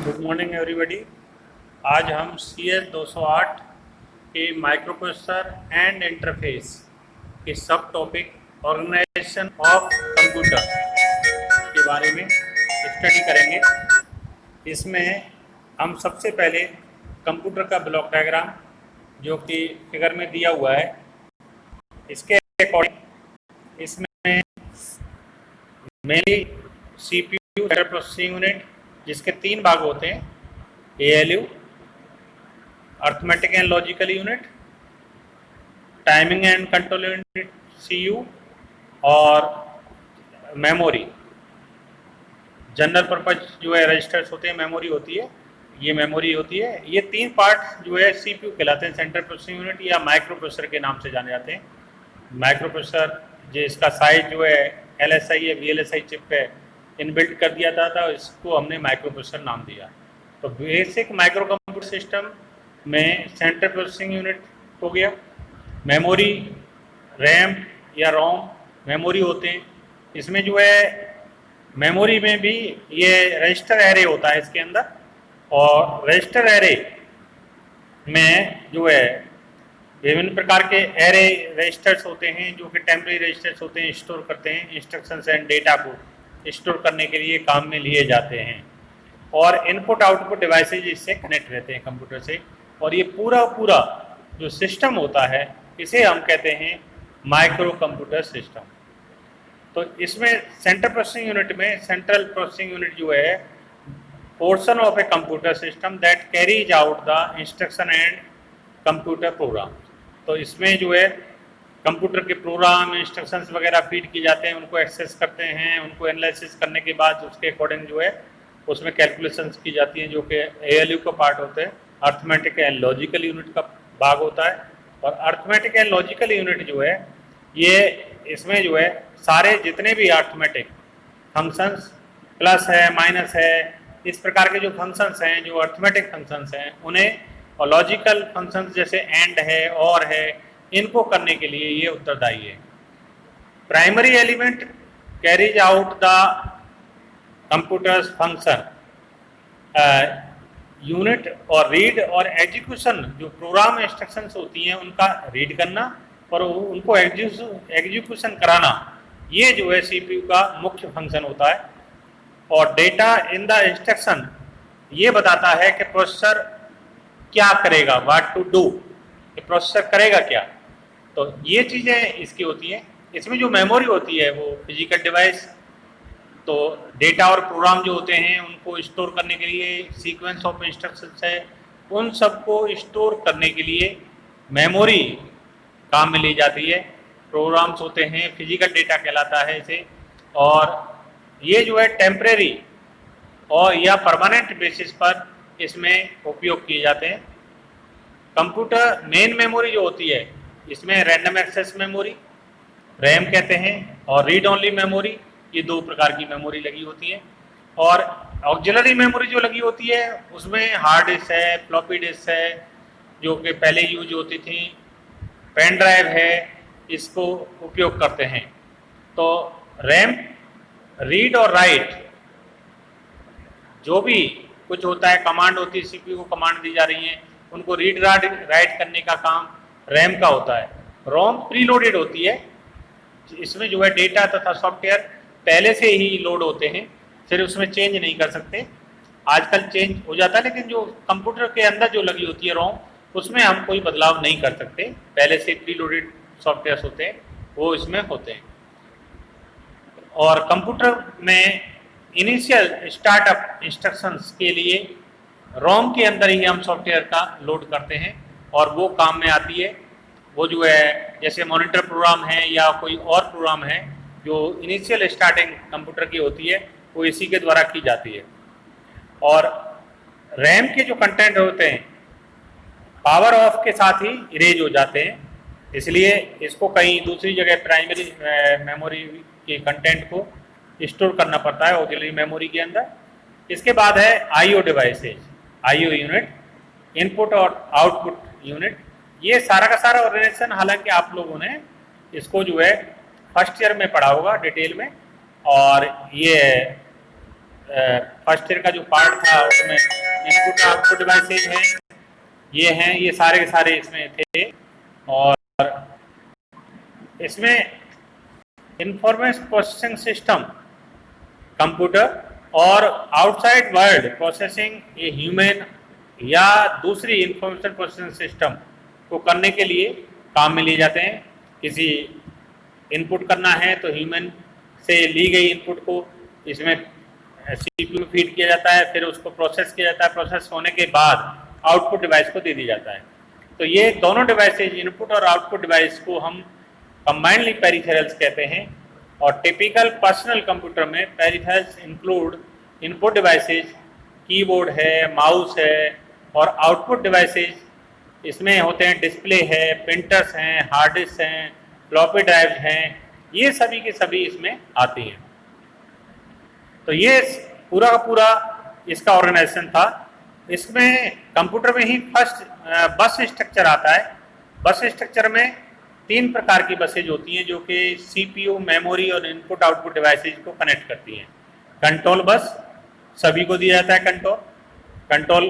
Good morning everybody. आज हम C S 208 के माइक्रो प्रोसेसर एंड इंटरफेस के सब टॉपिक ऑर्गेनाइजेशन ऑफ कंप्यूटर के बारे में स्टडी करेंगे। इसमें हम सबसे पहले कंप्यूटर का ब्लॉक डायग्राम जो कि फिगर में दिया हुआ है, इसके अकॉर्डिंग इसमें mainly CPU central processing unit जिसके 3 भाग होते हैं, ALU, arithmetic and logical unit, timing and control unit CU, और मेमोरी। जनरल पर्पज जो है रजिस्टर्स होते हैं, मेमोरी होती है, ये मेमोरी होती है। ये 3 पार्ट जो है CPU कहलाते हैं, सेंट्रल प्रोसेसिंग यूनिट या माइक्रो प्रोसेसर के नाम से जाने जाते हैं। माइक्रो प्रोसेसर जो इसका साइज जो है LSI या VLSI चिप पे इनबिल्ट कर दिया था, इसको हमने माइक्रो प्रोसेसर नाम दिया। तो बेसिक माइक्रो कंप्यूटर सिस्टम में सेंट्रल प्रोसेसिंग यूनिट हो गया, मेमोरी, रैम या रोम मेमोरी होते हैं। इसमें जो है मेमोरी में भी ये रजिस्टर एरे होता है इसके अंदर, और रजिस्टर एरे में जो है विभिन्न प्रकार के एरे रजिस्टर्स होते हैं जो कि टेम्परेरी रजिस्टर्स होते हैं, स्टोर करते हैं इंस्ट्रक्शंस एंड डेटा को स्टोर करने के लिए काम में लिए जाते हैं। और इनपुट आउटपुट डिवाइसेज इससे कनेक्ट रहते हैं कंप्यूटर से। और ये पूरा जो सिस्टम होता है इसे हम कहते हैं माइक्रो कंप्यूटर सिस्टम। तो इसमें सेंट्रल प्रोसेसिंग यूनिट में सेंट्रल प्रोसेसिंग यूनिट जो है portion of a computer system that carries out the instruction and computer program. तो इसमें जो है कंप्यूटर के प्रोग्राम, इंस्ट्रक्शंस वगैरह फीड किए जाते हैं, उनको एक्सेस करते हैं, उनको एनालिसिस करने के बाद उसके अकॉर्डिंग जो है उसमें कैलकुलेशंस की जाती हैं, जो कि ALU का पार्ट होते हैं। अर्थमेटिक एंड लॉजिकल यूनिट का भाग होता है। और अर्थमेटिक एंड लॉजिकल यूनिट जो है ये इसमें जो है सारे जितने भी अर्थमेटिक फंक्शंस, प्लस है, माइनस है, इस प्रकार के जो फंक्शंस हैं, जो अर्थमेटिक फंक्शंस हैं उन्हें, और लॉजिकल फंक्शंस जैसे एंड है, और है, इनको करने के लिए ये उत्तरदायी है। Primary element carries out the computers function unit, और रीड और एग्जीक्यूशन, जो प्रोग्राम इंस्ट्रक्शंस होती हैं उनका रीड करना और उनको एग्जीक्यूशन कराना, ये जो है CPU का मुख्य फंक्शन होता है। और डेटा इन द इंस्ट्रक्शन ये बताता है कि प्रोसेसर क्या करेगा, व्हाट टू डू, प्रोसेसर करेगा क्या। तो ये चीज़ें इसकी होती हैं। इसमें जो मेमोरी होती है वो फिजिकल डिवाइस, तो डेटा और प्रोग्राम जो होते हैं उनको स्टोर करने के लिए सीक्वेंस ऑफ इंस्ट्रक्शंस है, उन सबको स्टोर करने के लिए मेमोरी काम में ली जाती है। प्रोग्राम्स होते हैं, फिजिकल डेटा कहलाता है इसे। और ये जो है टेम्परेरी और या परमानेंट बेसिस पर इसमें उपयोग किए जाते हैं। कंप्यूटर मेन मेमोरी जो होती है इसमें रैंडम एक्सेस मेमोरी, रैम कहते हैं, और रीड ओनली मेमोरी, ये 2 प्रकार की मेमोरी लगी होती है। और ऑक्सिलरी मेमोरी जो लगी होती है उसमें हार्ड डिस्क है, फ्लॉपी डिस्क है जो कि पहले यूज होती थी, पेन ड्राइव है, इसको उपयोग करते हैं। तो रैम, रीड और राइट जो भी कुछ होता है, कमांड होती है, CPU को कमांड दी जा रही है, उनको रीड राइट करने का काम रैम का होता है। रोम प्रीलोडेड होती है, इसमें जो है डेटा तथा सॉफ्टवेयर पहले से ही लोड होते हैं, फिर उसमें चेंज नहीं कर सकते। आजकल चेंज हो जाता है, लेकिन जो कंप्यूटर के अंदर जो लगी होती है रोम, उसमें हम कोई बदलाव नहीं कर सकते, पहले से प्रीलोडेड सॉफ्टवेयर होते हैं वो इसमें होते हैं। और कंप्यूटर में इनिशियल स्टार्टअप इंस्ट्रक्शंस के लिए रोम के अंदर ही हम सॉफ्टवेयर का लोड करते हैं और वो काम में आती है। वो जो है जैसे मॉनिटर प्रोग्राम है या कोई और प्रोग्राम है जो इनिशियल स्टार्टिंग कंप्यूटर की होती है, वो इसी के द्वारा की जाती है। और रैम के जो कंटेंट होते हैं पावर ऑफ के साथ ही इरेज हो जाते हैं, इसलिए इसको कहीं दूसरी जगह प्राइमरी मेमोरी के कंटेंट को स्टोर करना पड़ता है ऑक्सिलरी मेमोरी के अंदर। इसके बाद है IO devices, IO unit, input और आउटपुट यूनिट। ये सारा का सारा ऑर्गेनाइजेशन हालांकि आप लोगों ने इसको जो है फर्स्ट ईयर में पढ़ा होगा डिटेल में, और ये फर्स्ट ईयर का जो पार्ट था उसमें इनपुट आउटपुट डिवाइसेज हैं, ये सारे के सारे इसमें थे। और इसमें इंफॉर्मेशन प्रोसेसिंग सिस्टम कंप्यूटर और आउटसाइड वर्ल्ड प्रोसेसिंग ये ह्यूमन या दूसरी इंफॉर्मेशन प्रोसेसिंग सिस्टम को करने के लिए काम में लिए जाते हैं। किसी इनपुट करना है तो ह्यूमन से ली गई इनपुट को इसमें सीपीयू में फीड किया जाता है, फिर उसको प्रोसेस किया जाता है, प्रोसेस होने के बाद आउटपुट डिवाइस को दे दिया जाता है। तो ये दोनों डिवाइसेज इनपुट और आउटपुट डिवाइस को हम कंबाइनली पेरिफेरल्स कहते हैं। और टिपिकल पर्सनल कंप्यूटर में peripherals include input devices, keyboard है, माउस है, और आउटपुट डिवाइसेज इसमें होते हैं डिस्प्ले है, प्रिंटर्स हैं, हार्ड डिस्क हैं, फ्लॉपी ड्राइव हैं, ये सभी के सभी इसमें आती हैं। तो ये पूरा का पूरा इसका ऑर्गेनाइजेशन था। इसमें कंप्यूटर में ही फर्स्ट बस स्ट्रक्चर आता है। बस स्ट्रक्चर में 3 प्रकार की बसेज होती हैं जो कि सीपीयू, मेमोरी और इनपुट आउटपुट डिवाइसेज को कनेक्ट करती हैं। कंट्रोल बस सभी को दिया जाता है, कंट्रोल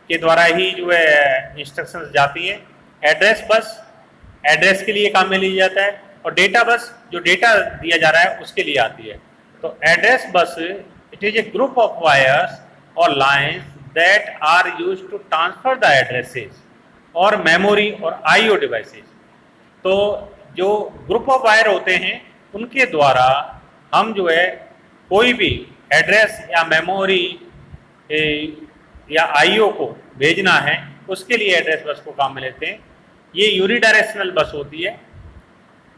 के द्वारा ही जो है इंस्ट्रक्शंस जाती हैं। एड्रेस बस एड्रेस के लिए काम में लिया जाता है, और डेटा बस जो डेटा दिया जा रहा है उसके लिए आती है। तो address bus it is a group of wires और lines that are used to transfer the addresses और मेमोरी और आईओ डिवाइसेस। तो जो ग्रुप ऑफ वायर होते हैं उनके द्वारा हम जो है कोई भी एड्रेस या मेमोरी या आईओ को भेजना है उसके लिए एड्रेस बस को काम में लेते हैं। ये यूनिडायरेक्शनल बस होती है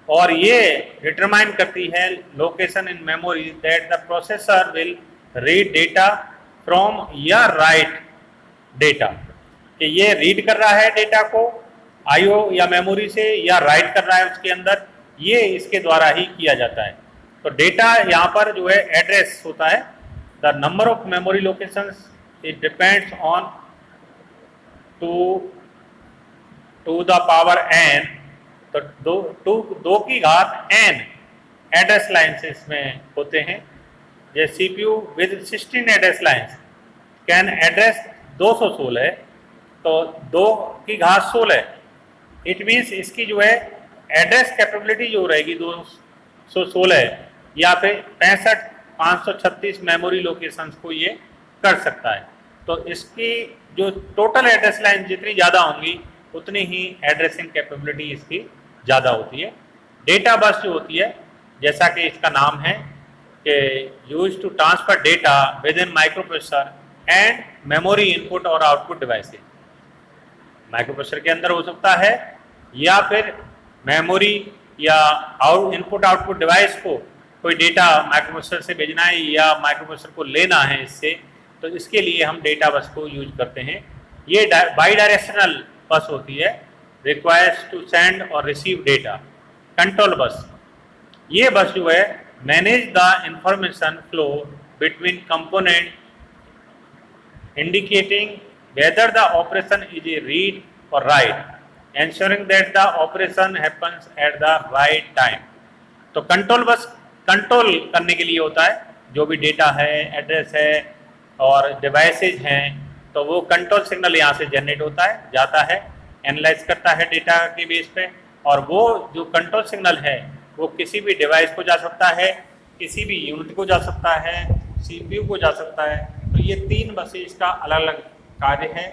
और ये डिटरमाइन करती है location in memory that the processor will read data from या राइट डेटा, कि ये रीड कर रहा है डेटा को आईओ या मेमोरी से या राइट कर रहा है उसके अंदर, ये इसके द्वारा ही किया जाता है। तो डेटा यहाँ पर जो है एड्रेस होता है। The number of memory locations it depends on to the power n, तो दो की घात n एड्रेस लाइन्स इसमें होते हैं। जैसे CPU with 16 address lines can address 216 है, तो 2 की घात 16, इट मीन्स इसकी जो है एड्रेस कैपेबिलिटी जो रहेगी 216 या फिर 65 536 मेमोरी लोकेशंस को ये कर सकता है। तो इसकी जो टोटल एड्रेस लाइन जितनी ज़्यादा होंगी उतनी ही एड्रेसिंग कैपेबिलिटी इसकी ज़्यादा होती है। डेटा बस जो होती है जैसा कि इसका नाम है कि use to transfer data within microprocessor and memory input और आउटपुट डिवाइसेज। माइक्रोप्रोसेसर के अंदर हो सकता है या फिर मेमोरी या इनपुट आउटपुट डिवाइस को कोई डेटा माइक्रोप्रोसेसर से भेजना है या माइक्रोप्रोसेसर को लेना है इससे, तो इसके लिए हम डेटा बस को यूज करते हैं। ये बाई डायरेक्शनल बस होती है, रिक्वायर्स टू सेंड और रिसीव डेटा। कंट्रोल बस, ये बस जो है manage the information flow between component indicating whether the operation is A read और right, ensuring that the operation happens at the right time। तो कंट्रोल बस कंट्रोल करने के लिए होता है, जो भी डेटा है, एड्रेस है और डिवाइसेज हैं, तो वो कंट्रोल सिग्नल यहाँ से जनरेट होता है, जाता है, एनालाइज करता है डेटा के बेस पे, और वो जो कंट्रोल सिग्नल है वो किसी भी डिवाइस को जा सकता है, किसी भी यूनिट को जा सकता है, सीपीयू को जा सकता है। तो ये 3 बसेज का अलग अलग कार्य है।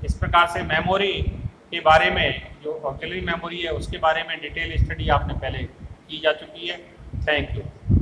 इस प्रकार से मेमोरी के बारे में, जो ऑक्सिलरी मेमोरी है उसके बारे में डिटेल स्टडी आपने पहले की जा चुकी है। Thank you.